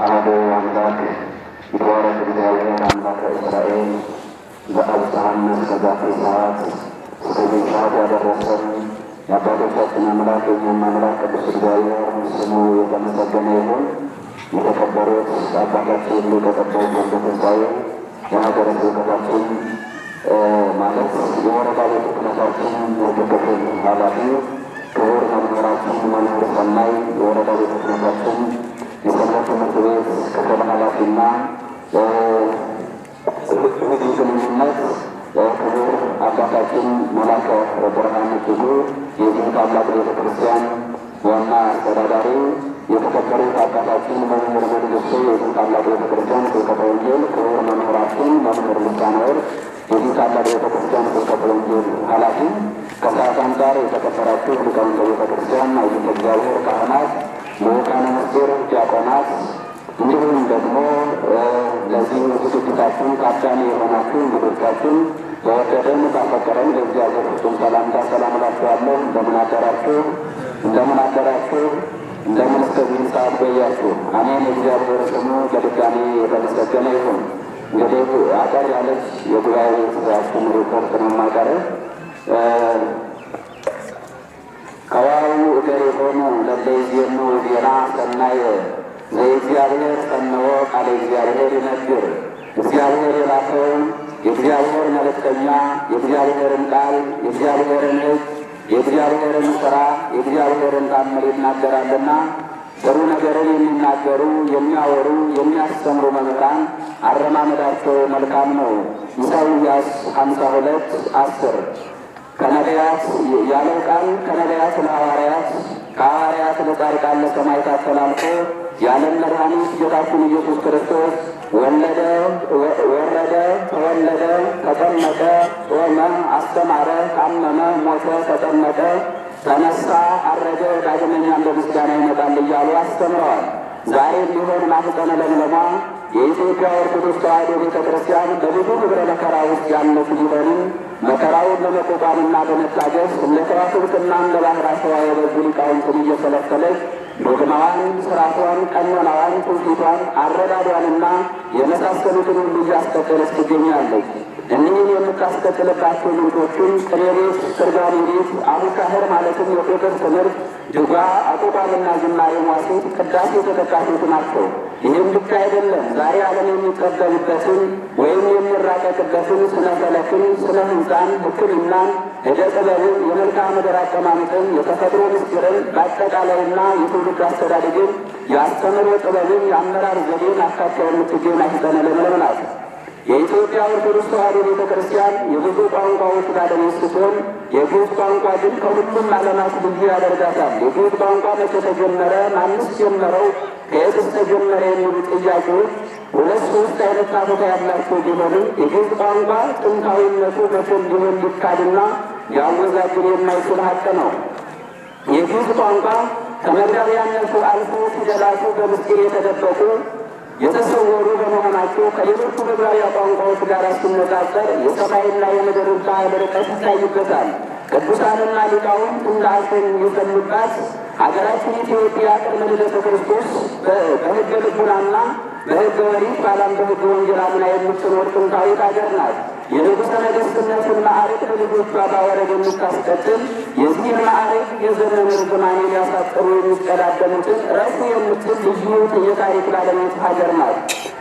አሐዱ አምላክ ይትባረክ እግዚአብሔር አምላከ እስራኤል ዘአብጽሐነ እስከዛቲ ሰዓት እስከዚህ ሰዓት ያደረሰን የአባቶቻችን አምላክ የእኛም አምላክ ቅዱስ እግዚአብሔር ስሙ የተመሰገነ ይሁን። የተከበሩት አባታችን ሊቀ ጠበብት ወልደ ትንሣኤ የሀገረ ስብከታችን ማለት የወረዳ ቤተ ክህነታችን የክፍል ኃላፊ ክቡር መምህራችን መምህር ሰናይ የወረዳ ቤተ ክህነታችን የሰንበት ትምህርት ቤት ክፍል ኃላፊና ሕዝብ ግንኙነት ክቡር አባታችን መላከ ብርሃን እጅጉ የዚህ ታላቅ ቤተ ክርስቲያን ዋና አስተዳዳሪ፣ የተከበሩት አባታችን መምህር መንግስቱ የዚህ ታላቅ ቤተ ክርስቲያን ስብከተ ወንጌል ክቡር መምህራችን መምህር ልሳነ ወርቅ የዚህ ታላቅ ቤተ ክርስቲያን ስብከተ ወንጌል ኃላፊ፣ ከሰዓት አንጻር የተከበራችሁ ሊቃውንተ ቤተ ክርስቲያን አብያተ እግዚአብሔር ካህናት፣ ልዑካነ ምስጢር ዲያቆናት፣ እንዲሁም ደግሞ ለዚህ ዝግጅታችን ታዳሚ የሆናችሁ እንግዶቻችን በወደደን ባፈቀረን ለእግዚአብሔር ፍጹም ሰላምታ ሰላም እላችኋለሁ። እንደምን አደራችሁ? እንደምን አደራችሁ? እንደምን እስከዚህ ሰዓት ቆያችሁ? አሜን። የእግዚአብሔር ስሙ በድጋሚ የተመሰገነ ይሁን። እንግዲህ አጠር ያለች የጉባኤ ቤታችን ሪፖርት ነው የማቀርብ። ከዋው እገር የሆኑ ለለይዜኑ ዜና ሰናየ ዘእግዚአብሔር ሰነወ ቃለ እግዚአብሔር ይነግር። እግዚአብሔር የላከውን የእግዚአብሔር መልእክተኛ የእግዚአብሔርን ቃል የእግዚአብሔርን ሕግ የእግዚአብሔርን ሥራ የእግዚአብሔርን ታምር ይናገራልና ጥሩ ነገርን የሚናገሩ የሚያወሩ የሚያስተምሩ መምህራን አረማመዳቸው መልካም ነው። ኢሳይያስ 52:10 ከነቢያት ያለው ቃል ከነቢያት ለሐዋርያት ከሐዋርያት ለጻድቃን ለሰማዕታት ተላልፎ የዓለም መድኃኒት ጌታችን ኢየሱስ ክርስቶስ ወረደ፣ ተወለደ፣ ተጠመቀ፣ ጾመ፣ አስተማረ፣ ታመመ፣ ሞተ፣ ተጠመቀ፣ ተነሳ፣ አረገ፣ ዳግመኛም በምስጋና ይመጣል እያሉ አስተምረዋል። ዛሬም ቢሆን ማኅፀነ ለምለሟ የኢትዮጵያ ኦርቶዶክስ ተዋሕዶ ቤተ ክርስቲያን በብዙ ክብረ መከራ ውስጥ ያለች ቢሆንም መከራውን በመቋቋምና በመታገስ እንደ ከዋክብትና እንደ ባሕር አሸዋ የበዙ ሊቃውንትን እየፈለፈለች ዶግማዋን፣ ሥርዓቷን፣ ቀኖናዋን፣ ትውፊቷን፣ አረዳዷንና የመሳሰሉትን ሁሉ እያስቀጠለች ትገኛለች። እኒህን የምታስቀጥልባቸው ምንጮቹን ቅኔ ቤት፣ ትርጓሜ ቤት፣ አቡሻህር ማለትም የቁጥር ትምህርት፣ ድጓ፣ አቁቋምና ዝማሬ መዋሥዕት፣ ቅዳሴ ተጠቃሾች ናቸው። ይህም ብቻ አይደለም። ዛሬ ዓለም የሚጠበብበትን ወይም የሚራቀቅበትን ስነ ፈለክን፣ ስነ ሕንፃን፣ ሕክምናን፣ ዕደ ጥበብን፣ የመልክዓ ምድር አቀማመጥን፣ የተፈጥሮ ምስጢርን በአጠቃላይና የትውልድ አስተዳደግን፣ የአስተምህሮ ጥበብን፣ የአመራር ዘዴን አካታ የምትገኝ ማኅፀነ ለምለም ናት። የኢትዮጵያ ኦርቶዶክስ ተዋሕዶ ቤተ ክርስቲያን የብዙ ቋንቋዎች ባለቤት ስትሆን የግዕዝ ቋንቋ ግን ከሁሉም ዓለማት ልዩ ያደርጋታል። የግዕዝ ቋንቋ መቼ ተጀመረ? ማንስ ጀመረው? ከየትስ ተጀመረ? የሚሉ ጥያቄዎች ሁለት ሶስት አይነት ታቦታ ያላቸው ቢሆንም የግዕዝ ቋንቋ ጥንታዊነቱ መቼም ሊሆን ሊካድና ሊያወዛግብ የማይችል ሀቅ ነው። የግዕዝ ቋንቋ ከመግባቢያነቱ አልፎ ፊደላቱ በምስጢር የተደበቁ የተሰወሩ በመሆናቸው ከሌሎቹ መግባቢያ ቋንቋዎች ጋር ሲነጻጸር የሰማይና የምድር ያህል ርቀት ይታይበታል። ቅዱሳንና ሊቃውንት እንደ አሸን የሰሉባት ሀገራችን ኢትዮጵያ ቅድመ ልደተ ክርስቶስ በሕገ ልቡናና በሕገ ኦሪት ባላም በሕገ ወንጌል አምና የምትኖር ጥንታዊት ሀገር ናት። የንጉሠ ነገሥትነትን ማዕረግ ለልጆቿ ባወረድ የምታስቀጥል የዚህን ማዕረግ የዘመን ርዝማኔ ሊያሳጥሩ የሚቀዳደሙትን ረፉ የምትል ልዩ የታሪክ ባለቤት ሀገር ናት።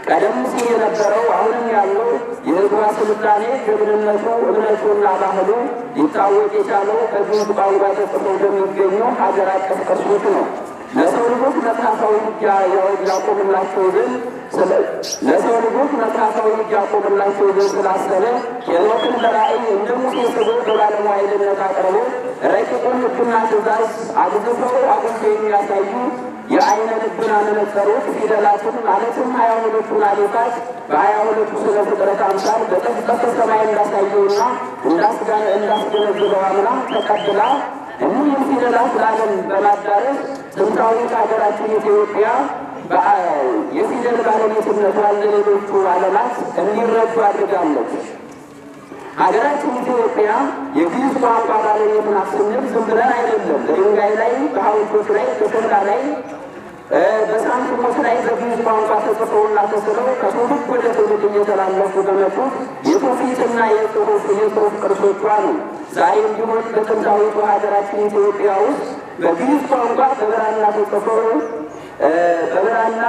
ቀደም ሲል የነበረው አሁንም ያለው የሕዝቧ ስልጣኔ ጀግንነቱ፣ እምነቱና ባህሉ ሊታወቅ የቻለው በግዕዝ ቋንቋ ተጽፈው በሚገኙ ሀገር አቀፍ ቅርሶች ነው። ለሰው ልጆች መጽሐፋዊ ሕግ ያቆምላቸው ዘንድ ስላሰበ ሄኖክን በራእይ እንደ ሙሴ ስቦ በባለሟልነት አቅርቦ ረቂቁን ሕግና ትእዛዝ አጉልተው የሚያሳዩ የዓይነ ልቡና መነጽሮች ፊደላትን ማለትም 22ቱን አሌፋት በ22ቱ ስነ ፍጥረት አምሳል በጠፍጠፈ ሰማይ እንዳሳየውና እንዳስገነዝበው አምና ተቀብላ እኒህም ፊደላት ለዓለም በማዳረስ ጥንታዊት ሀገራችን ኢትዮጵያ የፊደል ባለቤትነቷን ለሌሎቹ ዓለማት እንዲረዱ አድርጋለች። ሀገራችን ኢትዮጵያ የግዕዝ ቋንቋ ባለቤት ናት ስንል ዝም ብለን አይደለም። በድንጋይ ላይ፣ በሐውልቶች ላይ፣ በሸክላ ላይ በሳንቲሞች ላይ በግዕዝ ቋንቋ ተጽፈውና ተስለው ከትውልድ ወደ ትውልድ እየተላለፉ በመጡት የትውፊትና የጽሑፍ ቅርሶቿ ነው። ዛሬም ቢሆን በጥንታዊቱ ሀገራችን ኢትዮጵያ ውስጥ በግዕዝ ቋንቋ በብራና ተጽፈው በብራና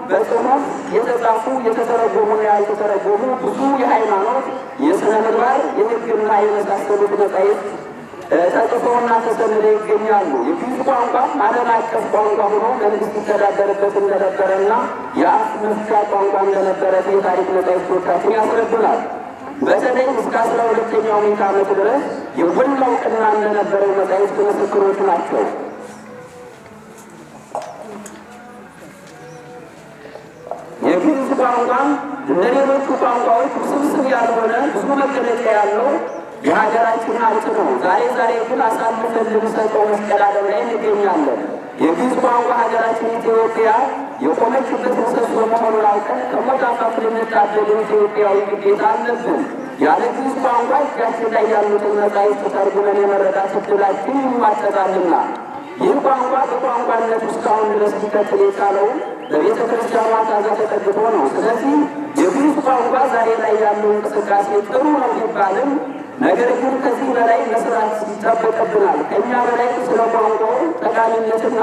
በጽሑፍ የተጻፉ የተተረጎሙና ያልተተረጎሙ ብዙ የሃይማኖት፣ የሥነ ምግባር፣ የሕግና የመሳሰሉት መጻሕፍት ተጽፈውና ተሰንደው ይገኛሉ። የግዕዝ ቋንቋ ዓለም አቀፍ ቋንቋ ሆኖ መንግስት ይተዳደርበት እንደነበረና የአፍ መፍቻ ቋንቋ እንደነበረ የታሪክ መጻሕፍቶቻችን ያስረዱናል። በተለይ እስከ 12ኛው ምዕተ ዓመት ድረስ የጎላ እውቅና እንደነበረው መጻሕፍት ምስክሮች ናቸው። የግዕዝ ቋንቋ እንደ ሌሎቹ ቋንቋዎች ውስብስብ ያልሆነ ብዙ መገለጫ ያለው የሀገራችን ሀብት ነው። ዛሬ ግን አሳልፈን ልንሰጠው መስቀላለም ላይ እንገኛለን። የግዕዝ ቋንቋ ሀገራችን ኢትዮጵያ የቆመችበት ምሰሶ መሆኑን አውቀን ከሞት አፋፍ ልንታደግ ኢትዮጵያዊ ግዴታ አለብን። ያለ ግዕዝ ቋንቋ እጃችን ላይ ያሉትን መጻሕፍት ተርጉመን የመረዳት ዕድላችን ይሟጠጣልና ይህ ቋንቋ በቋንቋነት እስካሁን ድረስ ሊቀጥል የቻለውን በቤተ ክርስቲያኗ ታዛ ተጠግቶ ነው። ስለዚህ የግዕዝ ቋንቋ ዛሬ ላይ ያለው እንቅስቃሴ ጥሩ ነው ቢባልም ነገር ግን ከዚህ በላይ መስራት ይጠበቅብናል። ከእኛ በላይ ስለ ቋንቋው ጠቃሚነትና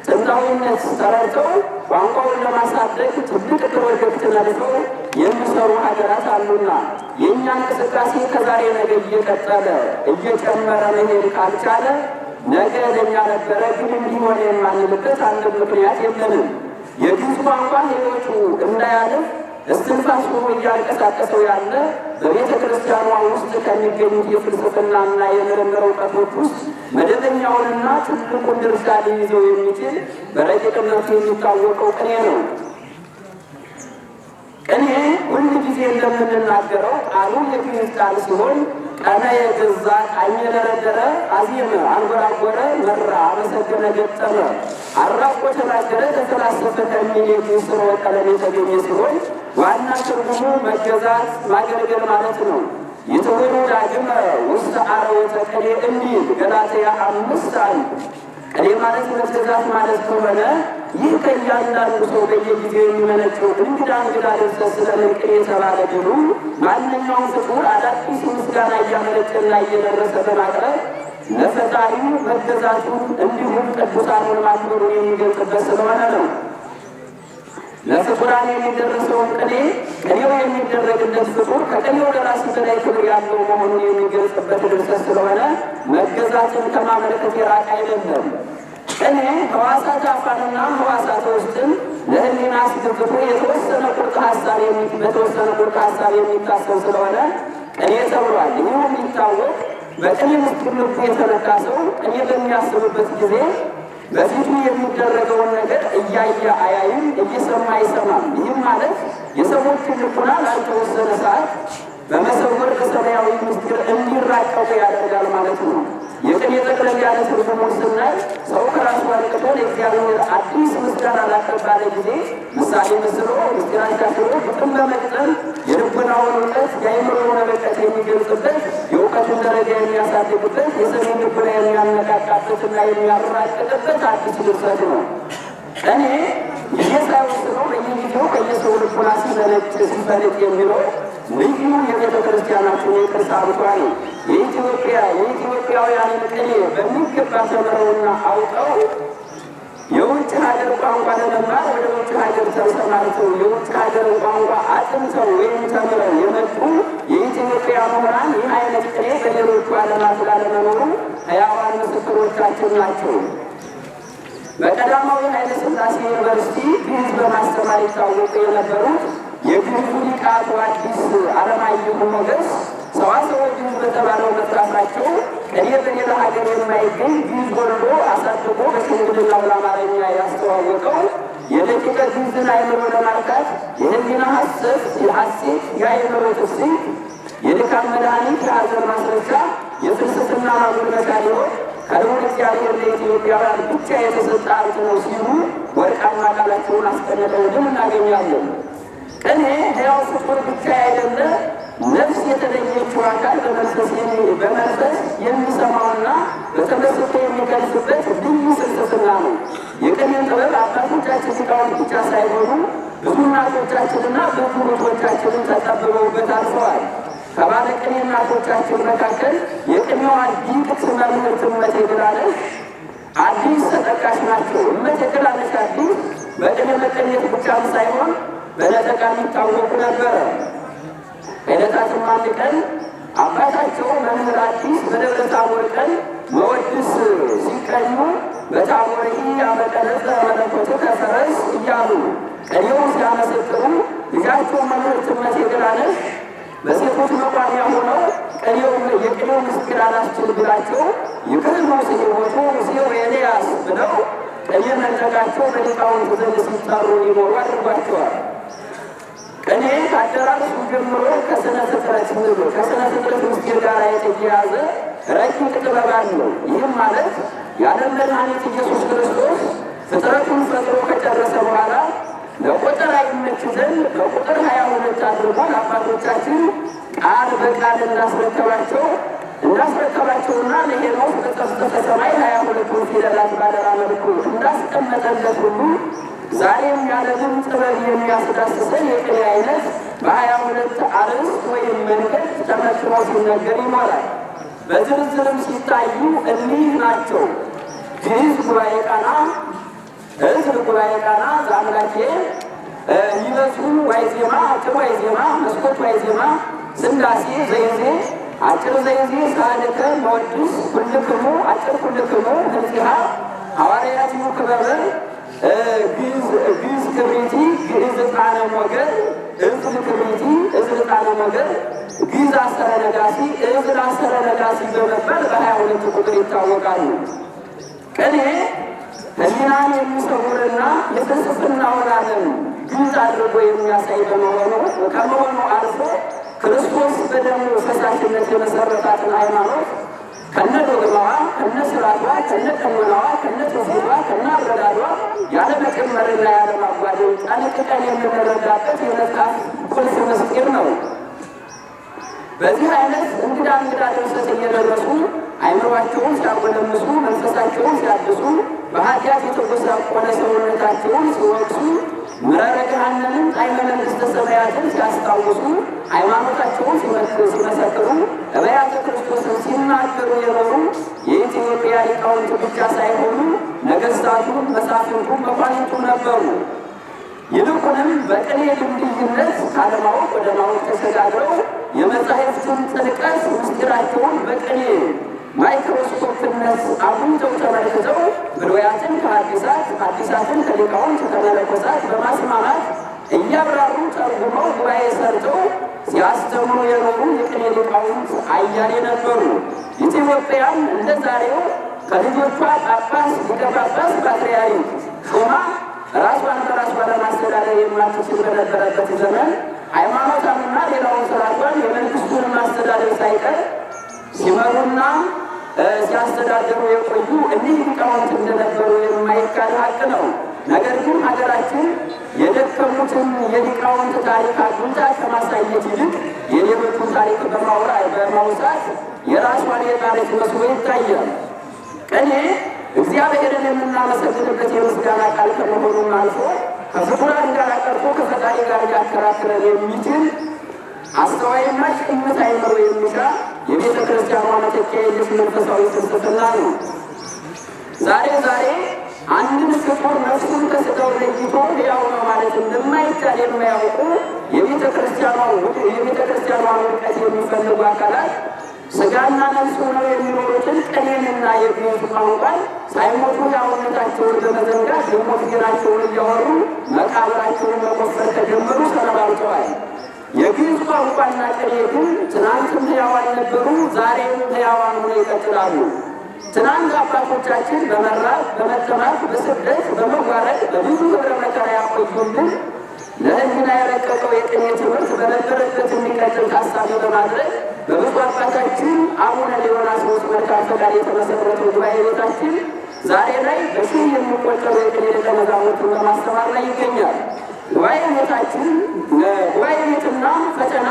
ጥንታዊነት ተረድተው ቋንቋውን ለማሳደግ ትልቅ ፕሮጀክት ነድፈው የሚሰሩ ሀገራት አሉና የእኛ እንቅስቃሴ ከዛሬ ነገ እየቀጠለ እየጨመረ መሄድ ካልቻለ ነገ ለእኛ ነበረ ግን እንዲሆን የማንልበት አንድ ምክንያት የለንም። የግዕዝ ቋንቋ ሕይወቱ እንዳያልፍ እስትንፋስ ሆኖ እያንቀሳቀሰው ያለ በቤተ ክርስቲያኗ ውስጥ ከሚገኙት የፍልስፍናና የምርምር እውቀቶች ውስጥ መደበኛውንና ትልቁን ድርሻ ሊይዘው የሚችል በረቂቅነቱ የሚታወቀው ቅኔ ነው። ቅኔ ሁል ጊዜ እንደምንናገረው ቃሉ የግዕዝ ቃል ሲሆን ቀነ የገዛ ቃኝ የደረደረ አዜመ፣ አንጎራጎረ፣ መራ፣ አመሰገነ፣ ገጠመ፣ አራቆ፣ ተናገረ፣ ተፈላሰፈ ከሚል የግዕዝ ሥርወ ቀለም የተገኘ ሲሆን ዋና ትርጉሙ መገዛት፣ ማገልገል ማለት ነው። ይትውሩ ዳግመ ውስተ አርዕዮተ ቅኔ እንዲል ገላትያ 5:1 ቅኔ ማለት መገዛት ማለት ከሆነ ይህ ከእያንዳንዱ ሰው በየጊዜው የሚመነጨው እንግዳ ድርሰት ስለምን ቅኔ የተባለ ቢሉ ማንኛውም ፍጡር አዳዲስ ምስጋና እያመነጨና እየደረሰ በማቅረብ ለፈጣሪው መገዛቱን እንዲሁም ቅዱሳኑን ማክበሩን የሚገልጽበት ስለሆነ ነው። ለፍጡራን የሚደረሰውን ቅኔው የሚደረግለት ፍጡር ከቅኔው ለራሱ በላይ ክብር ያለው መሆኑን የሚገልጽበት ድርሰት ስለሆነ መገዛትን ከማመልከት የራቀ አይደለም። ቅኔ ሕዋሳት አፋንና ሕዋሳት ውስጥን ለሕሊና አስገብቶ በተወሰነ ቁርጥ ሀሳብ የሚታሰብ ስለሆነ ቅኔ ተብሏል። ይህ የሚታወቅ በቅኔ ውስጥ ልቡ የተነካ ሰው ቅኔ በሚያስብበት ጊዜ በፊቱ የሚደረገውን ነገር እያየ አያይም፣ እየሰማ አይሰማም። ይህም ማለት የሰዎችን ልቡና ላልተወሰነ ሰዓት በመሰወር በሰማያዊ ምስጢር እንዲራቀቁ ያደርጋል ማለት ነው። የቅኔ ጠቅለል ያለ ትርጉሙን ስናይ ሰው ከራሱ አርቅቶ ለእግዚአብሔር አዲስ ምስጋና ላቀረበ ጊዜ ምሳሌ መስሎ ምስጢር አሻሽሎ ግጥም በመግጠም የልቡናውን እውቀት የአእምሮውን እውቀት የሚገልጽበት የእውቀቱን ደረጃ የሚያሳድግበት የሰሜን ልቡና የሚያነቃቃበትና የሚያራቅቅበት አዲስ ድርሰት ነው። ቅኔ ጊዜ ሳይወስነው በየጊዜው ከየሰው ልቡና ሲፈለቅ የሚለው ልዩ የቤተ ክርስቲያናችን የቅርስ ሀብቷ ነው። የኢትዮጵያውያንን ቅኔ በሚገባ ተምረውና አውቀው የውጭ ሀገር ቋንቋ ለመማር ወደ ውጭ ሀገር ተሰማርተው የውጭ ሀገርን ቋንቋ አጥንተው ወይም ተምረው የመጡ የኢትዮጵያ ምሁራን ይህ አይነት ቅኔ በሌሎቹ ዓለማት ላለመኖሩ ሕያዋን ምስክሮቻችን ናቸው። በቀዳማዊ ኃይለ ሥላሴ ዩኒቨርሲቲ ግዕዝ በማስተማር ይታወቁ የነበሩት የግዕዙ ሊቅ አቶ አዲስ አለማየሁ ሞገስ ሰዋስወ ግዕዝ በተባለው መጽሐፋቸው ቅኔ በሌላ ሀገር የማይገኝ ግዕዝ ወልዶ አሳድጎ በሽምግልናው ለአማርኛ ያስተዋወቀው የደቂቀ ግዕዝን አእምሮ ለማርካት የሕሊና ሐሴት፣ የአእምሮ ትፍስሕት፣ የድካም መድኃኒት፣ የሐዘን ማስረጃ፣ የፍልስፍና ማጎልበቻ ሊሆን ከልዑል እግዚአብሔር ለኢትዮጵያውያን ብቻ የተሰጠ ሀብት ነው ሲሉ ወርቃማ ቃላቸውን አስቀምጠውልን እናገኛለን። ቅኔ ሕያው ፍጡር ብቻ አይደለ ነፍስ የተለየችው አካል በመንፈስ የሚሰማውና በተመስጦ የሚገልጽበት ልዩ ፍልስፍና ነው። የቅኔን ጥበብ አባቶቻችን ሊቃውንት ብቻ ሳይሆኑ ብዙ እናቶቻችንና ብዙ እህቶቻችንን ተጠብበውበት አልፈዋል። ከባለቅኔ እናቶቻችን መካከል የቅኔዋ ሊቅ መምህርት እመቴ ግላለሽ አዲስ ተጠቃሽ ናቸው። እመቴ ግላለሽ አዲስ በቅኔ መቀኘት ብቻም ሳይሆን በነጠቃም ይታወቁ ነበረ። ከዕለታትም አንድ ቀን አባታቸው መምህር አዲስ በደብረ ታቦር ቀን መወድስ ሲቀኙ በታቦርሂ ያመቀለጸ መለኮት ከፈረስ እያሉ ቅኔውን ሲያመሰጥሩ ልጃቸው መምህርት እመቴ ግላለሽ በሴቶች መቋሚያ ሆነው የቅኔው ምስጢር አላስችል ብላቸው ይክህሉ ሲወቱ ሙሴው ኤልያስ ብለው ቅኔ መንጠቃቸው በሊቃውንት ዘንድ ሲጠሩ ሊኖሩ አድርጓቸዋል። ቅኔ ከአደራረሱ ጀምሮ ከስነ ፍጥረት ምስጢር ጋር የተያያዘ ረቂቅ ጥበብ አለው። ይህም ማለት የዓለም መድኃኒት ኢየሱስ ክርስቶስ ፍጥረቱን ፈጥሮ ከጨረሰ በኋላ ለቁጥር አይመች ዘንድ በቁጥር 22 አድርጎ ለአባቶቻችን ቃል በቃል እንዳስረከባቸውና ለሄኖክ በተሰጠ ሰማይ 22ቱን ፊደላት ባደራ መልኩ እንዳስቀመጠለት ሁሉ ዛሬም ያለምን ጥበብ የሚያስዳስሰን የቅኔ አይነት በ22 አርዕስት ወይም መንገድ ተመክሮ ሲነገር ይኖራል። በዝርዝርም ሲታዩ እኒህ ናቸው። ግዕዝ ጉባኤ ቃና፣ ዕዝል ጉባኤ ቃና ዘአምላኬ፣ ይበሱን ዋይዜማ፣ አጭር ዋይዜማ፣ መስኮት ዋይዜማ፣ ስላሴ ዘይዜ፣ አጭር ዘይዜ፣ ሳልከ መወድስ፣ ኩልክሙ፣ አጭር ኩልክሙ፣ ህንጺሃ፣ ሐዋርያት ክበበ፣ ግዕዝ ክብሪቲ፣ ግዕዝ ዕጣነ ሞገር፣ ዕዝል ክብሪቲ፣ ዕዝል ዕጣነ ሞገር፣ ግዕዝ አሰረ ነጋሲ፣ ዕዝል አሰረ ነጋሲ በመባል በ22 ቁጥር ይታወቃሉ። ቅኔ ሕሊናን የሚሰውርና የፍልስፍናውን ዓለም ግልጽ አድርጎ የሚያሳይ ከመሆኑ አልፎ ክርስቶስ በደሙ ፈሳሽነት የመሰረታትን ሃይማኖት ከነ ዶግማዋ፣ ከነ ስርዓቷ፣ ከነ ቀኖናዋ፣ ከነ ትውፊቷ፣ ከነ አረዳዷ ያለመጨመርና ያለማጓደል ጠንቅቀን የምንረዳበት የመጽሐፍ ቁልፍ ምስጢር ነው። በዚህ አይነት እንግዳ ድርሰት እየደረሱ አይምሯቸውን ሲያጎለምሱ፣ መንፈሳቸውን ሲያድሱ፣ በኃጢአት የተጎሳቆለ ሰውነታቸውን ሲወቅሱ፣ ምረረ ገሃነምን ጣዕመ መንግሥተ ሰማያትን ሲያስታውሱ፣ ሃይማኖታቸውን ሲመሰክሩ፣ ነቢያተ ክርስቶስን ሲናገሩ የኖሩ የኢትዮጵያ ሊቃውንት ብቻ ሳይሆኑ ነገሥታቱ፣ መሳፍንቱ፣ መኳንንቱ ነበሩ። ይልቁንም በቅኔ ድልድይነት ካለማወቅ ወደ ማወቅ ተሸጋግረው የመጻሕፍትን ጥልቀት ምስጢራቸውን በቅኔ ማይክሮስኮፕነት አጉልተው ተመልክተው ብሉያትን ከሐዲሳት፣ ሐዲሳትን ከሊቃውንት ከመነኮሳት በማስማማት እያብራሩ ተርጉመው ጉባኤ ሰርተው ሲያስተምሩ የኖሩ የቅኔ ሊቃውንት አያሌ ነበሩ። ኢትዮጵያም እንደ ዛሬው ከልጆቿ ጳጳስ፣ ሊቀ ጳጳስ፣ ፓትርያርክ ሾማ ራሷን በራሷ ለማስተዳደር የማትችል በነበረበት ዘመን ሃይማኖቷንና ሌላውን ስርዓቷን የመንግስቱን ማስተዳደር ሳይቀር ሲመሩና ሲያስተዳድሩ የቆዩ እኒህ ሊቃውንት እንደነበሩ የማይካድ ሀቅ ነው። ነገር ግን ሀገራችን የደከሙትን የሊቃውንት ታሪክ አጉልታ ከማሳየት ይልቅ የሌሎቹን ታሪክ በማውሳት የራሷን የጣለች መስሎ ይታያል። ቅኔ እግዚአብሔርን የምናመሰግንበት የምስጋና ቃል ከመሆኑም አልፎ ከፍጡራን ጋር ቀርቶ ከፈጣሪ ጋር ሊያከራክረን የሚችል አስተዋይና ጭምት አይምሮ የሚሻ የቤተ ክርስቲያኗ መተኪያ የለሽ መንፈሳዊ ፍልስፍና ነው። ዛሬ አንድን ፍጡር ነፍሱን ከሥጋው ለይቶ ሕያው ነው ማለት እንደማይቻል የማያውቁ የቤተ ክርስቲያኗን ውድቀት የሚፈልጉ አካላት ሥጋና ነፍስ ሆነው የሚኖሩትን ቅኔንና የግዕዝ ቋንቋን ሳይሞቱ ሕያውነታቸውን በመዘንጋት የሞት ዜናቸውን እያወሩ መቃብራቸውን መቆፈር ከጀመሩ ሰነባብተዋል። የግዕዝ ቋንቋና ቅኔ ግን ትናንትም ሕያዋን ነበሩ፣ ዛሬም ሕያዋን ሆነው ይቀጥላሉ። ትናንት አባቶቻችን በመራብ፣ በመጠማት፣ በስደት፣ በመዋረድ በብዙ ኅብረ መከራ ያቆዩልን ለሕሊና የረቀቀው የቅኔ ትምህርት በነበረበት የሚቀጥል ታሳቢ በማድረግ በብፁዕ አባታችን አቡነ ሊዮናስዎስ መልካም ፈቃድ የተመሰረተው ጉባኤ ቤታችን ዛሬ ላይ በሺህ የሚቆጠሩ የቅኔ ደቀ መዛሙርትን በማስተማር ላይ ይገኛል። ጉባኤ ቤትና ፈተና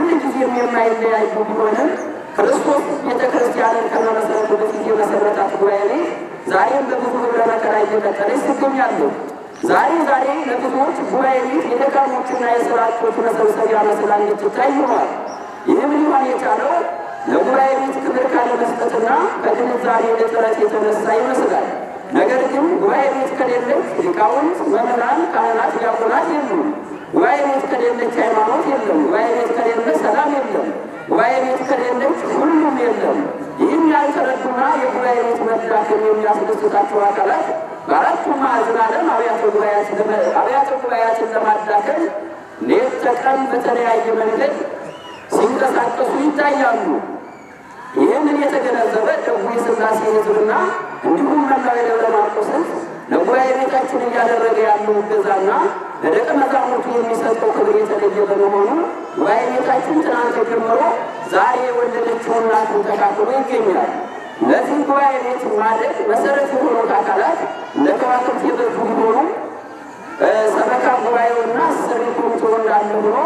ሁልጊዜም የማይለያዩ ቢሆንም ክርስቶስ ቤተ ክርስቲያንን ከመመስረቱ በፊት የመሰረታት ጉባኤ ቤት ዛሬም በብዙ ህብረ መከራ እየቀጠለች ትገኛለች። ዛሬ ለብዙዎች ጉባኤ ቤት የደካሞችና የሥራ አጦች መሰብሰቢያ መስላ እንድትታይ ሆኗል። ይህም ሊሆን የቻለው ለጉባኤ ቤት ክብር ካለመስጠትና ከግንዛቤ እጥረት የተነሳ ይመስላል። ነገር ግን ጉባኤ ቤት ከሌለች ሊቃውንት፣ መምህራን፣ ካህናት፣ ዲያቆናት የሉም። ጉባኤ ቤት ከሌለች ሃይማኖት የለም። ጉባኤ ቤት ከሌለ ሰላም የለም። ጉባኤ ቤት ከሌለች ሁሉም የለም። ይህም ያልተረዱና የጉባኤ ቤት መዳከም የሚያስደስታቸው አካላት በአራቱ ማዕዘነ ዓለም አብያተ ጉባኤያትን ለማዳከም ሌት ተቀን በተለያየ መንገድ ሲንቀሳቀሱ ይታያሉ። ይህንን የተገነዘበ ደጉ የሥላሴ ሕዝብና እንዲሁም መላው የደብረ ማርቆስ ሕዝብ ለጉባኤ ቤታችን እያደረገ ያለው እገዛና ለደቀ መዛሙርቱ የሚሰጠው ክብር የተለየ በመሆኑ ጉባኤ ቤታችን ትናንት ጀምሮ ዛሬ የወለደችው እናቱን ተካክሎ ይገኛል። ለዚህ ጉባኤ ቤት ማደግ መሰረት የሆኑት አካላት ለከዋክብት የበዙ ቢሆኑ ሰበካ ጉባኤውና አሰሪ ኮሚቴው እንዳለ ሆኖ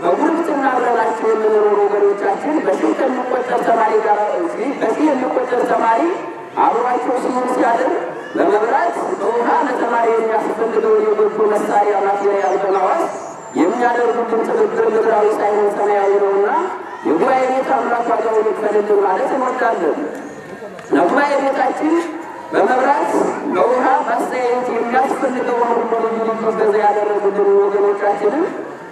በጉርብትና አብረናቸው የምንኖሩ ወገኖቻችን በሺህ የሚቆጠር ተማሪ አብሯቸው ሲሆን ሲያደርግ በመብራት በውሃ ለተማሪ የሚያስፈልገውን የጎጆ መሳሪያ ማቴሪያል በማዋስ የሚያደርጉትን ትብብር ምድራዊ ሳይሆን ሰማያዊ ነውና የጉባኤ ቤት አምላክ ዋጋውን ይክፈልልን ማለት እንወዳለን። ለጉባኤ ቤታችን በመብራት በውሃ ማስተያየት የሚያስፈልገውን ሁሉ ልዩ ገዛ ያደረጉልን ወገኖቻችንን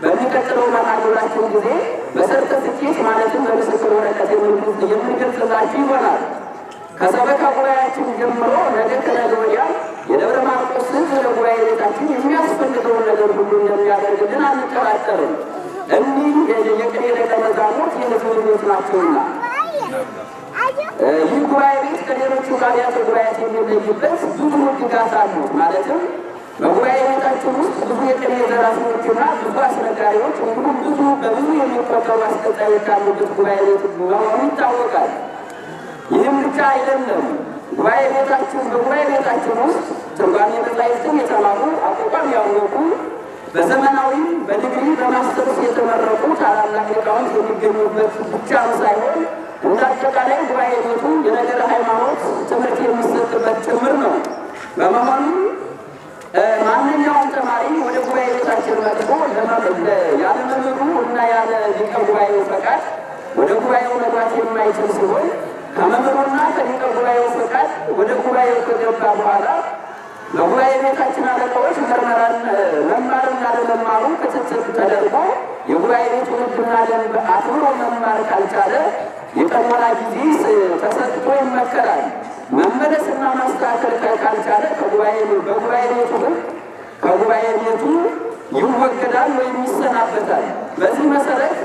በሚቀጥለው መርሃግብራችን ጊዜ በሰርተፍኬት ማለትም በምስክር ወረቀት የምንገልጽላችሁ ይሆናል። ከሰበካ ጉባኤያችን ጀምሮ ነገ ከነገ ወዲያ የደብረ ማርቆስ ሕዝብ ለጉባኤ ቤታችን የሚያስፈልገውን ነገር ሁሉ እንደሚያደርግልን አንጠራጠርም። እኒህ የቅኔ ደቀ መዛሙርት የሕዝብ ልጆች ናቸውና ይህ ጉባኤ ቤት ከሌሎቹ አብያተ ጉባኤያት የሚለይበት ብዙ ሕግጋት አሉት። ማለትም በጉባኤ ቤታችን ውስጥ ብዙ የቅኔ ዘራፊዎችና ብዙ አስነጋሪዎች እንዲሁም በብዙ የሚቆጠሩ አስቀጣዮች ያሉበት ጉባኤ ቤት መሆኑ ይታወቃል። ይህም ብቻ አይደለም። በጉባኤ ቤታችን ውስጥ ትርጓሜ መጻሕፍትን የተማሩ አቋቋም ያወቁ በዘመናዊም በዲግሪ በማስተርስ የተመረቁ ታላላቅ ሊቃውንት የሚገኙበት ብቻም ሳይሆን እንደ አጠቃላይ ጉባኤ ቤቱ የነገረ ሃይማኖት ትምህርት የሚሰጥበት ጭምር ነው። በመሆኑ ማንኛውም ተማሪ ወደ ጉባኤ ቤታችን መጥቶ ያለ መምህሩ እና ያለ ሊቀ ጉባኤው ፈቃድ ወደ ጉባኤው መግባት የማይችል ሲሆን ከመምህሩና ከሊቀ ጉባኤው ፈቃድ ወደ ጉባኤው ከገባ በኋላ ለጉባኤ ቤታችን አለቃዎች መማርና ለመማሩ ክትትል ተደርጎ የጉባኤ ቤቱ ሕግና ደንብ አክብሮ መማር ካልቻለ የቀኖና ጊዜ ተሰጥቶ ይመከራል። መመለስና ማስተካከል ካልቻለ በጉባኤ ቤቱ ሕግ ከጉባኤ ቤቱ ይወገዳል ወይም ይሰናበታል። በዚህ መሰረት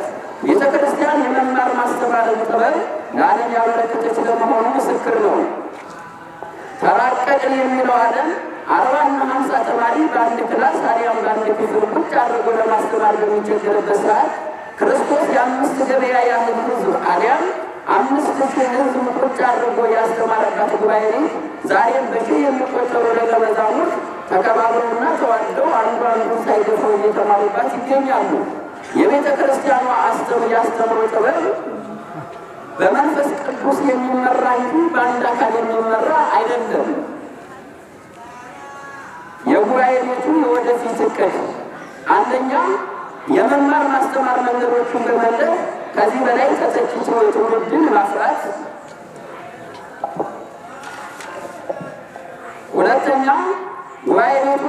ቤተ ክርስቲያን የመማር ማስተማር ጥበብ ለዓለም ያበረከተች ለመሆኑ ምስክር ነው። ተራቀቅን የሚለው ዓለም 40 እና 50 ተማሪ በአንድ ክላስ አሊያም በአንድ ክፍል ቁጭ አድርጎ ለማስተማር በሚቸገርበት ሰዓት ክርስቶስ የ5 ገበያ ያህል ሕዝብ አሊያም 5000 ሕዝብ ቁጭ አድርጎ ያስተማረባት ጉባኤ ቤት ዛሬም በሺህ የሚቆጠሩ ደቀ መዛሙርት ተከባብረውና ተዋደው አንዱ አንዱን ሳይገፋው እየተማሩባት ይገኛሉ። የቤተ ክርስቲያኗ የአስተምሮ ጥበብ በመንፈስ ቅዱስ የሚመራ እንጂ በአንድ አካል የሚመራ አይደለም። የጉባኤ ቤቱ የወደፊት እቅድ አንደኛ የመማር ማስተማር መንገዶችን በመለስ ከዚህ በላይ ተተኪ ትውልድን ማፍራት፣ ሁለተኛ ጉባኤ ቤቱ